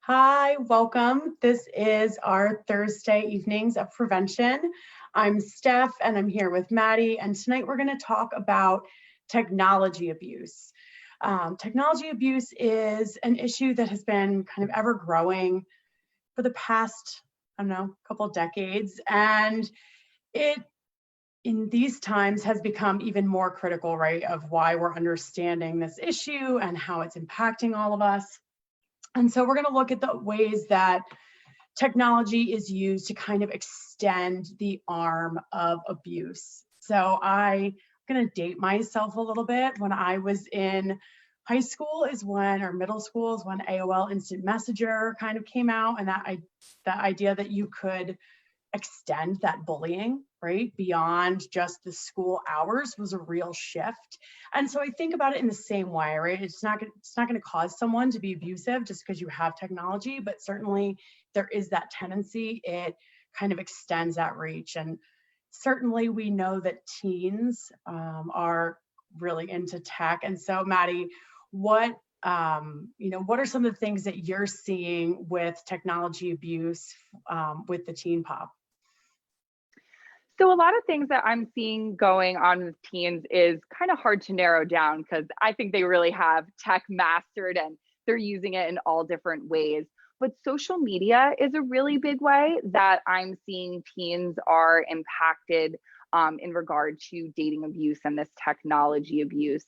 Hi, welcome. This is our Thursday evenings of prevention. I'm Steph and I'm here with Maddie, and tonight we're going to talk about technology abuse. Technology abuse is an issue that has been kind of ever growing for the past, couple of decades, and it in these times has become even more critical, right, of why we're understanding this issue and how it's impacting all of us. And so we're going to look at the ways that technology is used to kind of extend the arm of abuse. So I'm going to date myself a little bit. When I was in high school or middle school is when AOL Instant Messenger kind of came out, and that idea that you could extend that bullying, right, beyond just the school hours was a real shift. And so I think about it in the same way, right? It's not going to cause someone to be abusive just because you have technology, but certainly there is that tendency. It kind of extends that reach. And certainly we know that teens are really into tech. And so Maddie, what are some of the things that you're seeing with technology abuse with the teen pop? So a lot of things that I'm seeing going on with teens is kind of hard to narrow down because I think they really have tech mastered and they're using it in all different ways. But social media is a really big way that I'm seeing teens are impacted in regard to dating abuse and this technology abuse.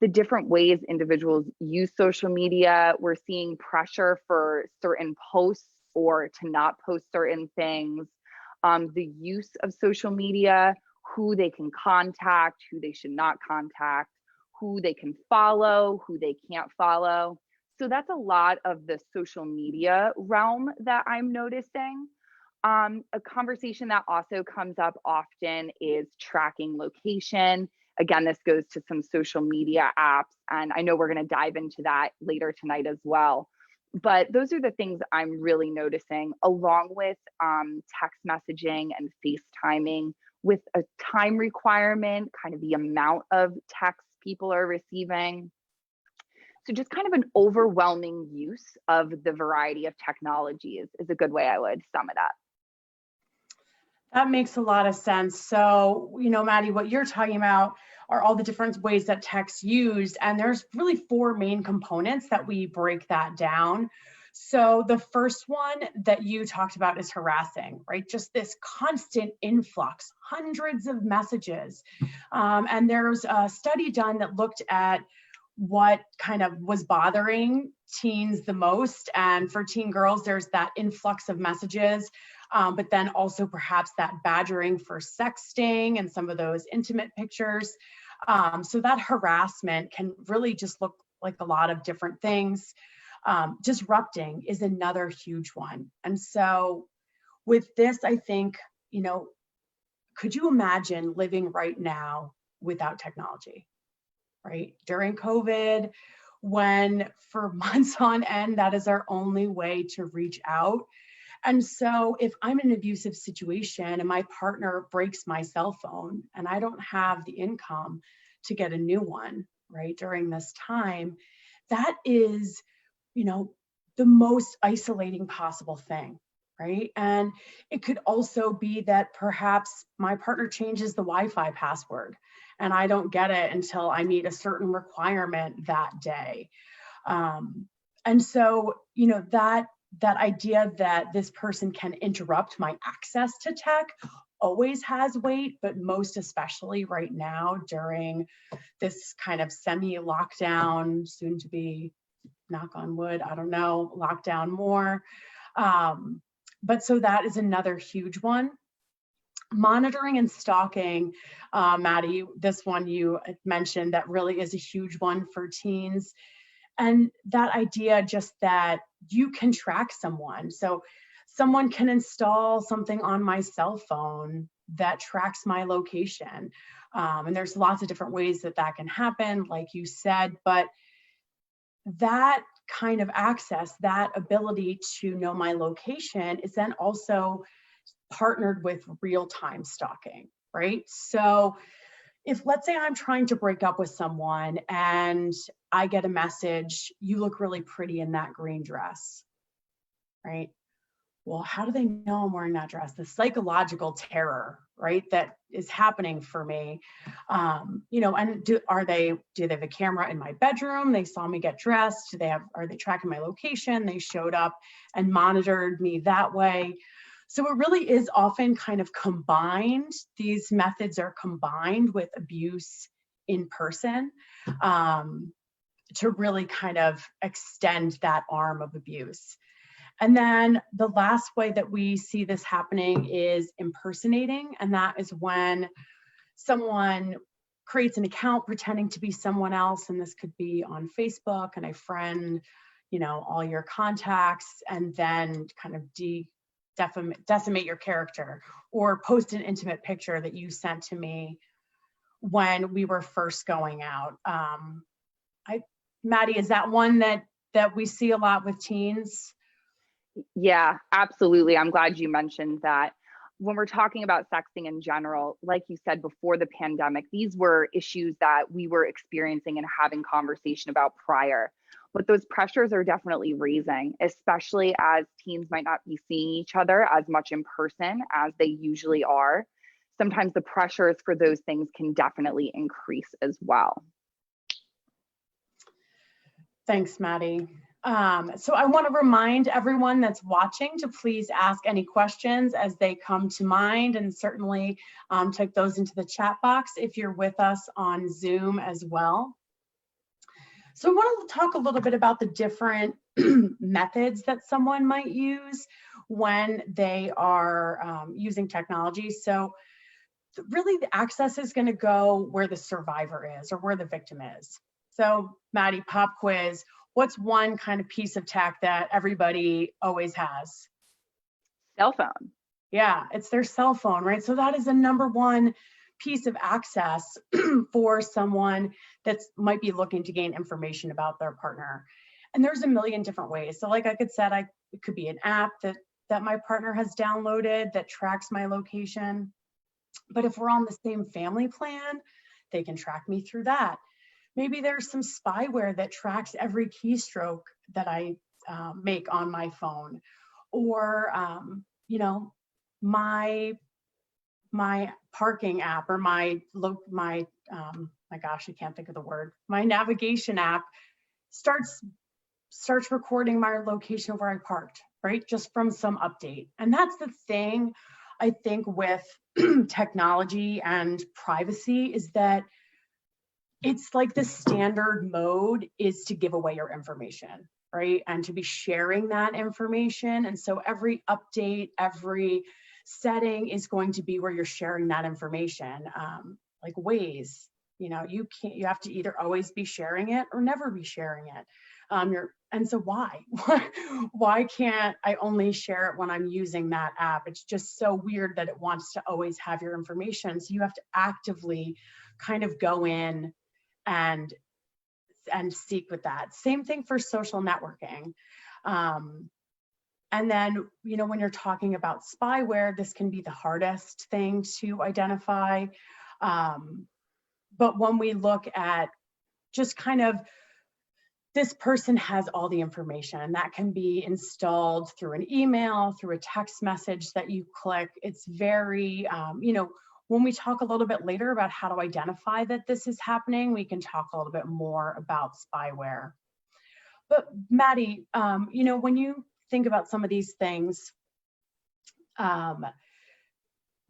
The different ways individuals use social media, we're seeing pressure for certain posts or to not post certain things. The use of social media, who they can contact, who they should not contact, who they can follow, who they can't follow. So that's a lot of the social media realm that I'm noticing. A conversation that also comes up often is tracking location. Again, this goes to some social media apps, and I know we're going to dive into that later tonight as well. But those are the things I'm really noticing, along with text messaging and FaceTiming with a time requirement, kind of the amount of texts people are receiving. So just kind of an overwhelming use of the variety of technology is a good way I would sum it up. That makes a lot of sense. So, Maddie, what you're talking about are all the different ways that tech's used. And there's really four main components that we break that down. So the first one that you talked about is harassing, right? Just this constant influx, hundreds of messages. And there's a study done that looked at what kind of was bothering teens the most. And for teen girls, there's that influx of messages. But then also perhaps that badgering for sexting and some of those intimate pictures. So that harassment can really just look like a lot of different things. Disrupting is another huge one. And so with this, I think, could you imagine living right now without technology, right? During COVID, when for months on end, that is our only way to reach out. And so if I'm in an abusive situation and my partner breaks my cell phone and I don't have the income to get a new one, right, during this time, that is, the most isolating possible thing, right? And it could also be that perhaps my partner changes the Wi-Fi password and I don't get it until I meet a certain requirement that day. And so, that idea that this person can interrupt my access to tech always has weight, but most especially right now during this kind of semi-lockdown, soon to be, knock on wood, I don't know, lockdown more. But so that is another huge one. Monitoring and stalking, Maddie, this one you mentioned that really is a huge one for teens. And that idea just that you can track someone. So someone can install something on my cell phone that tracks my location. And there's lots of different ways that can happen, like you said, but that kind of access, that ability to know my location is then also partnered with real-time stalking, right? So if, let's say, I'm trying to break up with someone and I get a message, you look really pretty in that green dress, right? Well, how do they know I'm wearing that dress? The psychological terror, right, that is happening for me. And do they have a camera in my bedroom? They saw me get dressed. Are they tracking my location? They showed up and monitored me that way. So it really is often kind of combined. These methods are combined with abuse in person, to really kind of extend that arm of abuse. And then the last way that we see this happening is impersonating. And that is when someone creates an account pretending to be someone else. And this could be on Facebook, and I friend, all your contacts, and then kind of decimate your character, or post an intimate picture that you sent to me when we were first going out. Maddie, is that one that we see a lot with teens? Yeah, absolutely. I'm glad you mentioned that. When we're talking about sexting in general, like you said, before the pandemic, these were issues that we were experiencing and having conversation about prior. But those pressures are definitely raising, especially as teens might not be seeing each other as much in person as they usually are. Sometimes the pressures for those things can definitely increase as well. Thanks, Maddie. So I want to remind everyone that's watching to please ask any questions as they come to mind, and certainly type those into the chat box if you're with us on Zoom as well. So I want to talk a little bit about the different methods that someone might use when they are using technology. So really the access is going to go where the survivor is, or where the victim is. So Maddie, pop quiz. What's one kind of piece of tech that everybody always has? Cell phone. Yeah, it's their cell phone, right? So that is the number one piece of access for someone that might be looking to gain information about their partner. And there's a million different ways. So like I said, it could be an app that my partner has downloaded that tracks my location. But if we're on the same family plan, they can track me through that. Maybe there's some spyware that tracks every keystroke that I make on my phone, or my parking app, or my gosh, I can't think of the word. My navigation app starts recording my location of where I parked, right? Just from some update. And that's the thing, I think, with technology and privacy, is that it's like the standard mode is to give away your information, right? And to be sharing that information. And so every update, every setting is going to be where you're sharing that information. Like Waze, you have to either always be sharing it or never be sharing it. And so why can't I only share it when I'm using that app? It's just so weird that it wants to always have your information. So you have to actively kind of go in and seek with that. Same thing for social networking. And then, when you're talking about spyware, this can be the hardest thing to identify. But when we look at just kind of, this person has all the information that can be installed through an email, through a text message that you click. It's very, when we talk a little bit later about how to identify that this is happening, we can talk a little bit more about spyware. But Maddie, when you think about some of these things,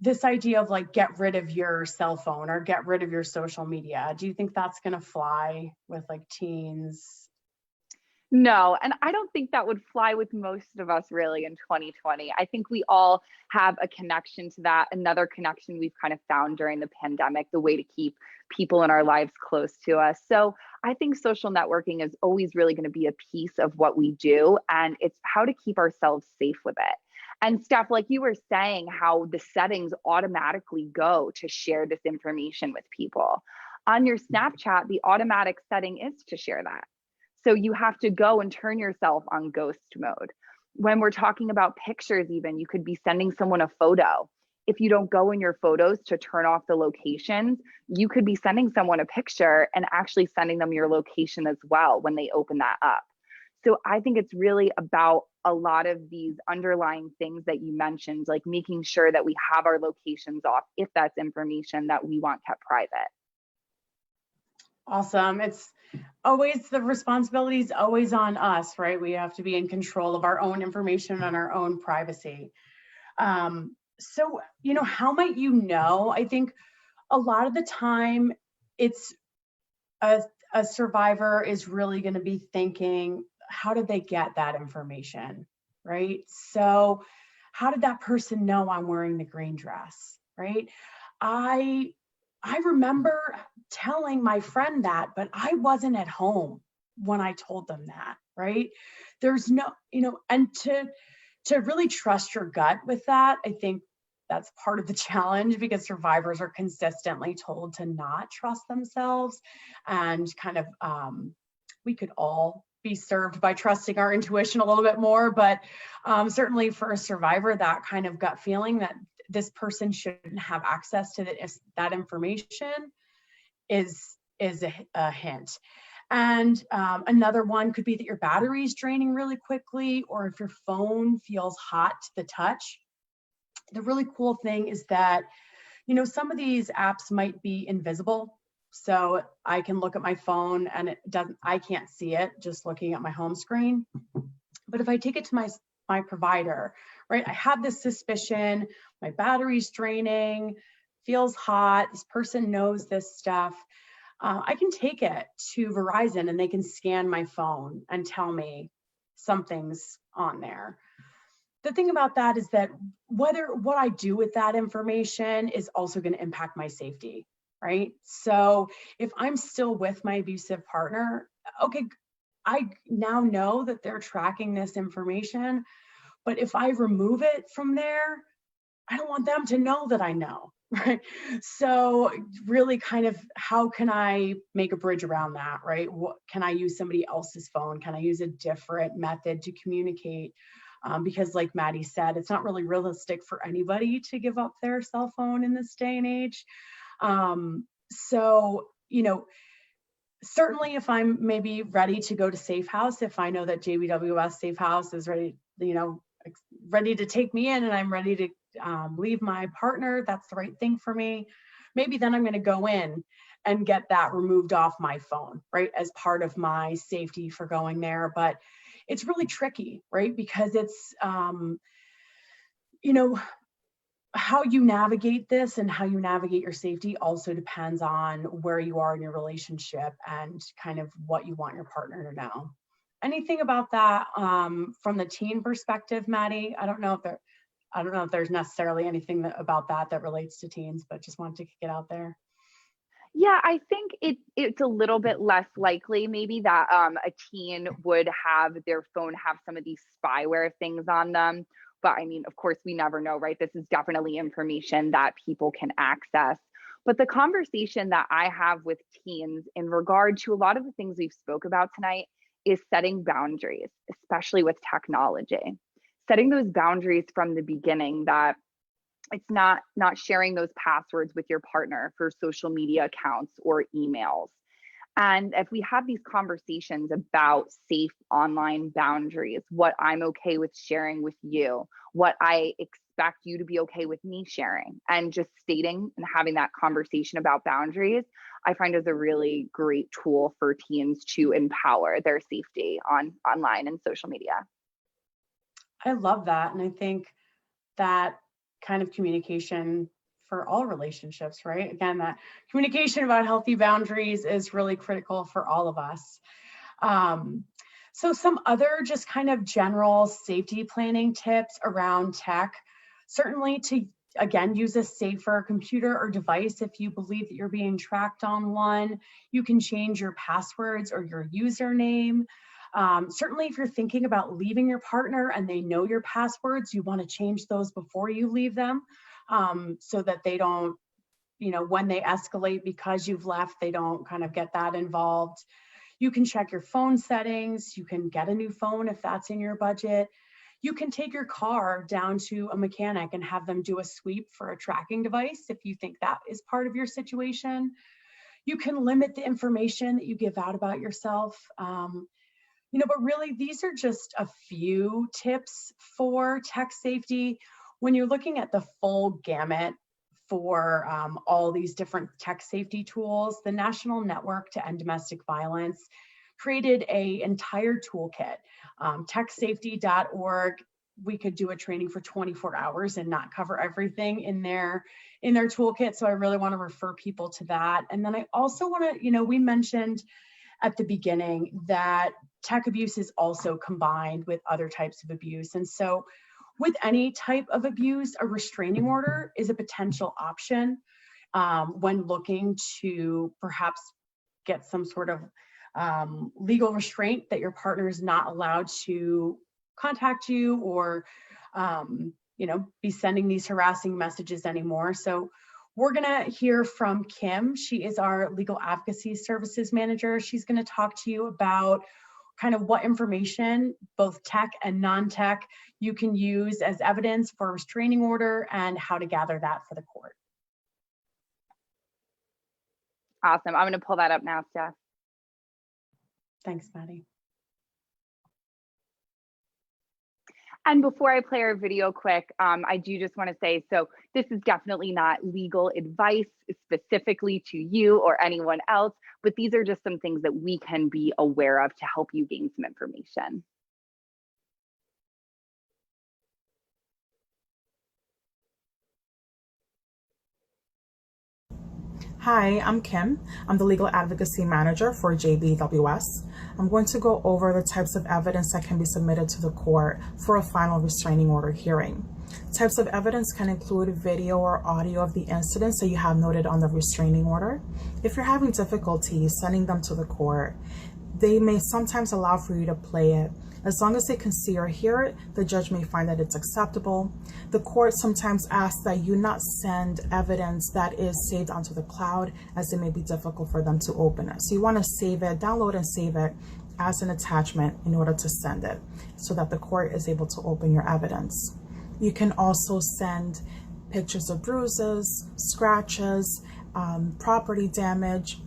this idea of like, get rid of your cell phone or get rid of your social media, do you think that's going to fly with like teens? No, and I don't think that would fly with most of us really in 2020. I think we all have a connection to that. Another connection we've kind of found during the pandemic, the way to keep people in our lives close to us. So I think social networking is always really going to be a piece of what we do, and it's how to keep ourselves safe with it. And Steph, like you were saying, how the settings automatically go to share this information with people. On your Snapchat, the automatic setting is to share that. So you have to go and turn yourself on ghost mode. When we're talking about pictures, even, you could be sending someone a photo. If you don't go in your photos to turn off the locations, you could be sending someone a picture and actually sending them your location as well when they open that up. So I think it's really about a lot of these underlying things that you mentioned, like making sure that we have our locations off if that's information that we want kept private. Awesome. It's always, the responsibility is always on us, right? We have to be in control of our own information and our own privacy. So, how might you know? I think a lot of the time it's a survivor is really going to be thinking, how did they get that information, right? So how did that person know I'm wearing the green dress, right? I remember telling my friend that, but I wasn't at home when I told them that, right? There's no, and to really trust your gut with that, I think that's part of the challenge, because survivors are consistently told to not trust themselves, and kind of we could all be served by trusting our intuition a little bit more, but certainly for a survivor, that kind of gut feeling that this person shouldn't have access to that information is a hint. And another one could be that your battery's draining really quickly, or if your phone feels hot to the touch. The really cool thing is that, some of these apps might be invisible. So I can look at my phone and I can't see it just looking at my home screen. But if I take it to my provider, right, I have this suspicion, my battery's draining, feels hot, this person knows this stuff. I can take it to Verizon and they can scan my phone and tell me something's on there. The thing about that is that what I do with that information is also going to impact my safety, right? So if I'm still with my abusive partner, okay, I now know that they're tracking this information, but if I remove it from there, I don't want them to know that I know, right? So really kind of, how can I make a bridge around that, right? Can I use somebody else's phone? Can I use a different method to communicate? Because like Maddie said, it's not really realistic for anybody to give up their cell phone in this day and age. So, certainly if I'm maybe ready to go to Safe House, if I know that Jbws Safe House is ready, ready to take me in and I'm ready to leave my partner, that's the right thing for me. Maybe then I'm going to go in and get that removed off my phone, right, as part of my safety for going there. But it's really tricky, right? Because it's, how you navigate this and how you navigate your safety also depends on where you are in your relationship and kind of what you want your partner to know. Anything about that from the teen perspective, Maddie? I don't know if there's necessarily anything about that relates to teens, but just wanted to kick it out there. Yeah, I think it's a little bit less likely maybe that a teen would have their phone have some of these spyware things on them. But I mean, of course, we never know, right? This is definitely information that people can access. But the conversation that I have with teens in regard to a lot of the things we've spoke about tonight is setting boundaries, especially with technology. Setting those boundaries from the beginning, that it's not sharing those passwords with your partner for social media accounts or emails. And if we have these conversations about safe online boundaries, what I'm okay with sharing with you, what I expect you to be okay with me sharing, and just stating and having that conversation about boundaries, I find is a really great tool for teens to empower their safety online and social media. I love that. And I think that kind of communication for all relationships, right? Again, that communication about healthy boundaries is really critical for all of us. So some other just kind of general safety planning tips around tech, certainly to, again, use a safer computer or device if you believe that you're being tracked on one. You can change your passwords or your username. Certainly if you're thinking about leaving your partner and they know your passwords, you want to change those before you leave them, so that they don't, when they escalate because you've left, they don't kind of get that involved. You can check your phone settings. You can get a new phone if that's in your budget. You can take your car down to a mechanic and have them do a sweep for a tracking device if you think that is part of your situation. You can limit the information that you give out about yourself. But really, these are just a few tips for tech safety. When you're looking at the full gamut for all these different tech safety tools, the National Network to End Domestic Violence created an entire toolkit, techsafety.org. We could do a training for 24 hours and not cover everything in their toolkit. So I really want to refer people to that. And then I also want to, we mentioned at the beginning that tech abuse is also combined with other types of abuse. And so with any type of abuse, a restraining order is a potential option when looking to perhaps get some sort of legal restraint that your partner is not allowed to contact you or, be sending these harassing messages anymore. So we're gonna hear from Kim. She is our Legal Advocacy Services Manager. She's gonna talk to you about kind of what information, both tech and non-tech, you can use as evidence for a restraining order and how to gather that for the court. Awesome. I'm going to pull that up now, Steph. Thanks, Maddie. And before I play our video quick, I do just want to say, so this is definitely not legal advice specifically to you or anyone else, but these are just some things that we can be aware of to help you gain some information. Hi, I'm Kim. I'm the Legal Advocacy Manager for Jbws. I'm going to go over the types of evidence that can be submitted to the court for a final restraining order hearing. Types of evidence can include video or audio of the incidents that you have noted on the restraining order. If you're having difficulty sending them to the court, they may sometimes allow for you to play it. As long as they can see or hear it, the judge may find that it's acceptable. The court sometimes asks that you not send evidence that is saved onto the cloud, as it may be difficult for them to open it. So you want to save it, download and save it as an attachment in order to send it so that the court is able to open your evidence. You can also send pictures of bruises, scratches, property damage.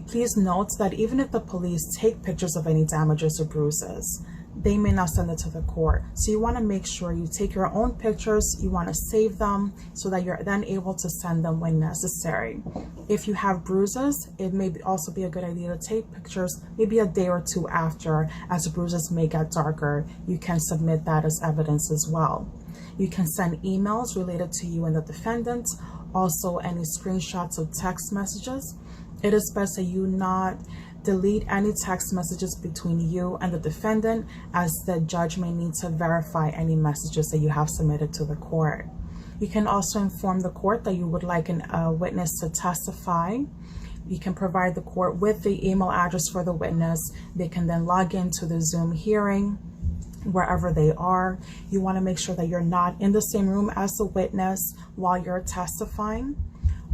Please note that even if the police take pictures of any damages or bruises, they may not send it to the court. So you want to make sure you take your own pictures, you want to save them so that you're then able to send them when necessary. If you have bruises, it may also be a good idea to take pictures maybe a day or two after, as the bruises may get darker. You can submit that as evidence as well. You can send emails related to you and the defendant, also any screenshots of text messages. It is best that you not delete any text messages between you and the defendant, as the judge may need to verify any messages that you have submitted to the court. You can also inform the court that you would like a witness to testify. You can provide the court with the email address for the witness. They can then log into the Zoom hearing wherever they are. You want to make sure that you're not in the same room as the witness while you're testifying.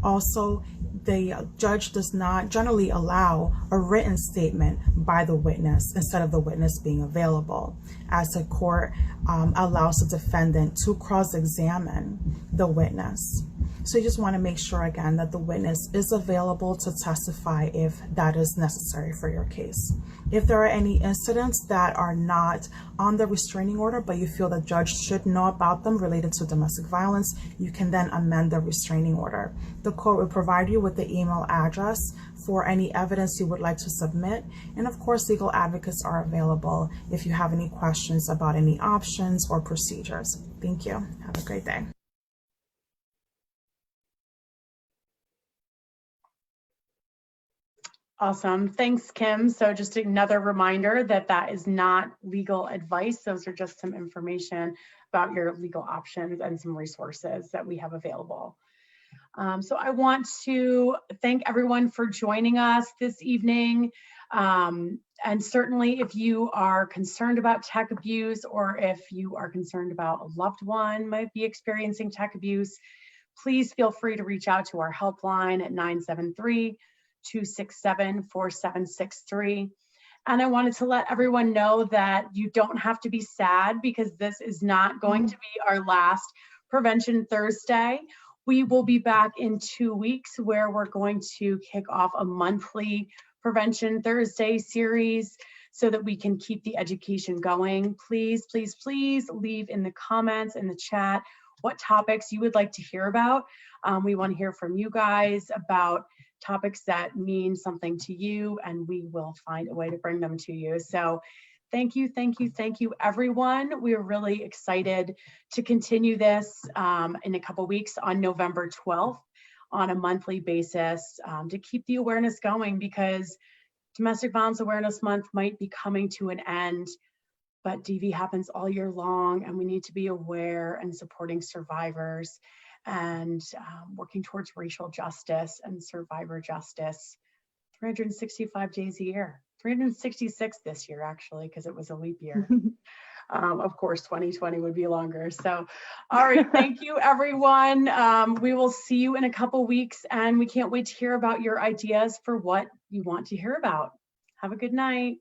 Also, the judge does not generally allow a written statement by the witness instead of the witness being available, as the court allows the defendant to cross-examine the witness. So you just want to make sure, again, that the witness is available to testify if that is necessary for your case. If there are any incidents that are not on the restraining order, but you feel the judge should know about them related to domestic violence, you can then amend the restraining order. The court will provide you with the email address for any evidence you would like to submit. And of course, legal advocates are available if you have any questions about any options or procedures. Thank you. Have a great day. Awesome. Thanks, Kim. So just another reminder that that is not legal advice. Those are just some information about your legal options and some resources that we have available. So I want to thank everyone for joining us this evening. And certainly if you are concerned about tech abuse, or if you are concerned about a loved one might be experiencing tech abuse, please feel free to reach out to our helpline at 973-267-4763. And I wanted to let everyone know that you don't have to be sad, because this is not going to be our last Prevention Thursday. We will be back in 2 weeks, where we're going to kick off a monthly Prevention Thursday series. so that we can keep the education going. Please, please, please leave in the comments, in the chat, what topics you would like to hear about. We want to hear from you guys about topics that mean something to you, and we will find a way to bring them to you. So thank you, thank you, thank you, everyone. We are really excited to continue this in a couple weeks on November 12th on a monthly basis to keep the awareness going, because Domestic Violence Awareness Month might be coming to an end, but DV happens all year long, and we need to be aware and supporting survivors and working towards racial justice and survivor justice 365 days a year. 366 this year, actually, because it was a leap year. Of course, 2020 would be longer. So, all right, thank you, everyone. We will see you in a couple weeks, and we can't wait to hear about your ideas for what you want to hear about. Have a good night.